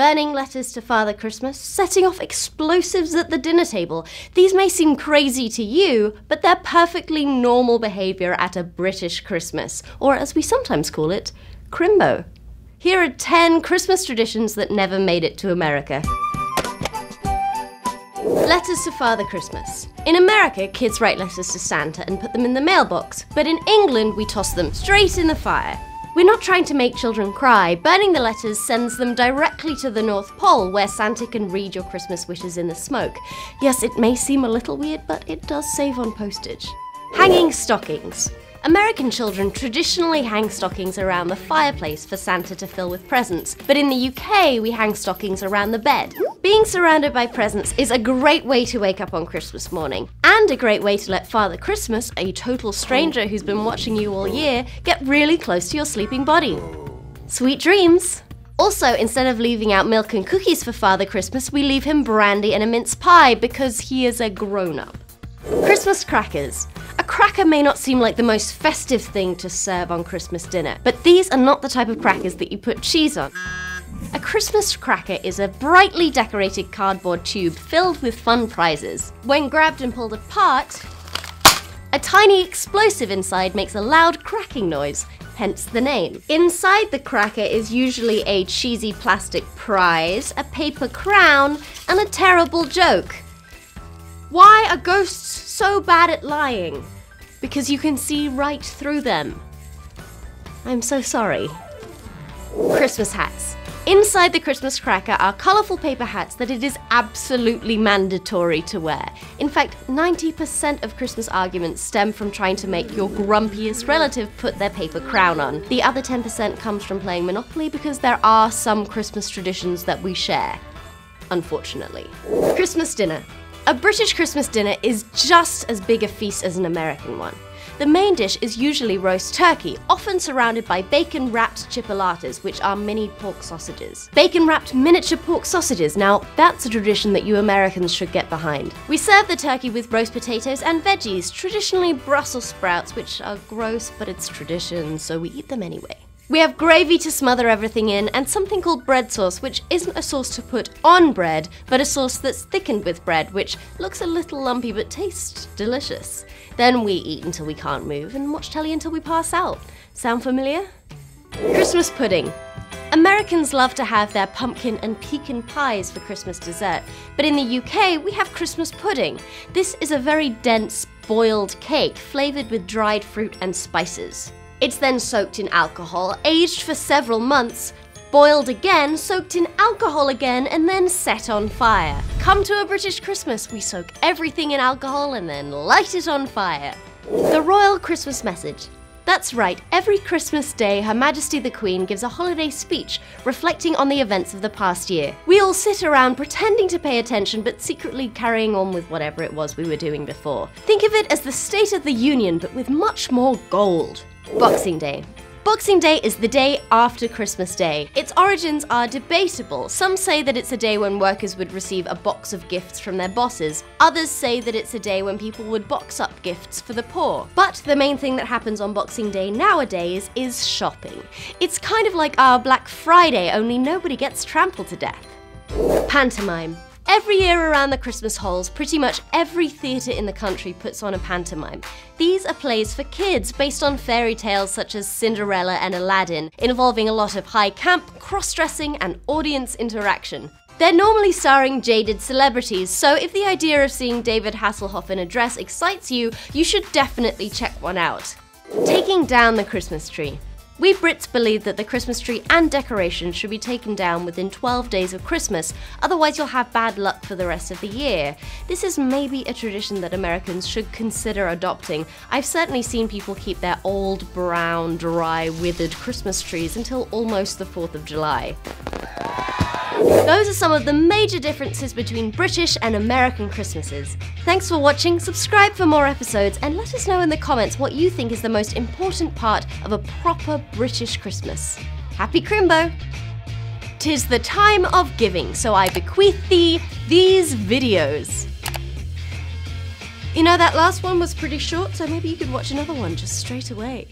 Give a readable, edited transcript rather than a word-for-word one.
burning letters to Father Christmas, setting off explosives at the dinner table. These may seem crazy to you, but they're perfectly normal behaviour at a British Christmas, or as we sometimes call it, Crimbo. Here are 10 Christmas traditions that never made it to America. Letters to Father Christmas. In America, kids write letters to Santa and put them in the mailbox, but in England, we toss them straight in the fire. We're not trying to make children cry. Burning the letters sends them directly to the North Pole, where Santa can read your Christmas wishes in the smoke. Yes, it may seem a little weird, but it does save on postage. Hanging stockings. American children traditionally hang stockings around the fireplace for Santa to fill with presents, but in the UK we hang stockings around the bed. Being surrounded by presents is a great way to wake up on Christmas morning, and a great way to let Father Christmas, a total stranger who's been watching you all year, get really close to your sleeping body. Sweet dreams! Also, instead of leaving out milk and cookies for Father Christmas, we leave him brandy and a mince pie because he is a grown-up. Christmas crackers. A cracker may not seem like the most festive thing to serve on Christmas dinner, but these are not the type of crackers that you put cheese on. A Christmas cracker is a brightly decorated cardboard tube filled with fun prizes. When grabbed and pulled apart, a tiny explosive inside makes a loud cracking noise, hence the name. Inside the cracker is usually a cheesy plastic prize, a paper crown, and a terrible joke. Why are ghosts so bad at lying? Because you can see right through them. I'm so sorry. Christmas hats. Inside the Christmas cracker are colourful paper hats that it is absolutely mandatory to wear. In fact, 90% of Christmas arguments stem from trying to make your grumpiest relative put their paper crown on. The other 10% comes from playing Monopoly because there are some Christmas traditions that we share, unfortunately. Christmas dinner. A British Christmas dinner is just as big a feast as an American one. The main dish is usually roast turkey, often surrounded by bacon-wrapped chipolatas, which are mini pork sausages. Bacon-wrapped miniature pork sausages, now that's a tradition that you Americans should get behind. We serve the turkey with roast potatoes and veggies, traditionally Brussels sprouts, which are gross, but it's tradition, so we eat them anyway. We have gravy to smother everything in, and something called bread sauce, which isn't a sauce to put on bread, but a sauce that's thickened with bread, which looks a little lumpy but tastes delicious. Then we eat until we can't move and watch telly until we pass out. Sound familiar? Christmas pudding. Americans love to have their pumpkin and pecan pies for Christmas dessert, but in the UK we have Christmas pudding. This is a very dense, boiled cake flavoured with dried fruit and spices. It's then soaked in alcohol, aged for several months, boiled again, soaked in alcohol again, and then set on fire. Come to a British Christmas, we soak everything in alcohol and then light it on fire. The Royal Christmas Message. That's right, every Christmas Day, Her Majesty the Queen gives a holiday speech reflecting on the events of the past year. We all sit around pretending to pay attention but secretly carrying on with whatever it was we were doing before. Think of it as the State of the Union but with much more gold. Boxing Day. Boxing Day is the day after Christmas Day. Its origins are debatable. Some say that it's a day when workers would receive a box of gifts from their bosses. Others say that it's a day when people would box up gifts for the poor. But the main thing that happens on Boxing Day nowadays is shopping. It's kind of like our Black Friday, only nobody gets trampled to death. Pantomime. Every year around the Christmas holes, pretty much every theatre in the country puts on a pantomime. These are plays for kids based on fairy tales such as Cinderella and Aladdin, involving a lot of high camp, cross-dressing and audience interaction. They're normally starring jaded celebrities, so if the idea of seeing David Hasselhoff in a dress excites you, you should definitely check one out. Taking down the Christmas tree. We Brits believe that the Christmas tree and decorations should be taken down within 12 days of Christmas, otherwise you'll have bad luck for the rest of the year. This is maybe a tradition that Americans should consider adopting. I've certainly seen people keep their old, brown, dry, withered Christmas trees until almost the 4th of July. Those are some of the major differences between British and American Christmases. Thanks for watching, subscribe for more episodes, and let us know in the comments what you think is the most important part of a proper British Christmas. Happy Crimbo! 'Tis the time of giving, so I bequeath thee these videos. You know, that last one was pretty short, so maybe you could watch another one just straight away.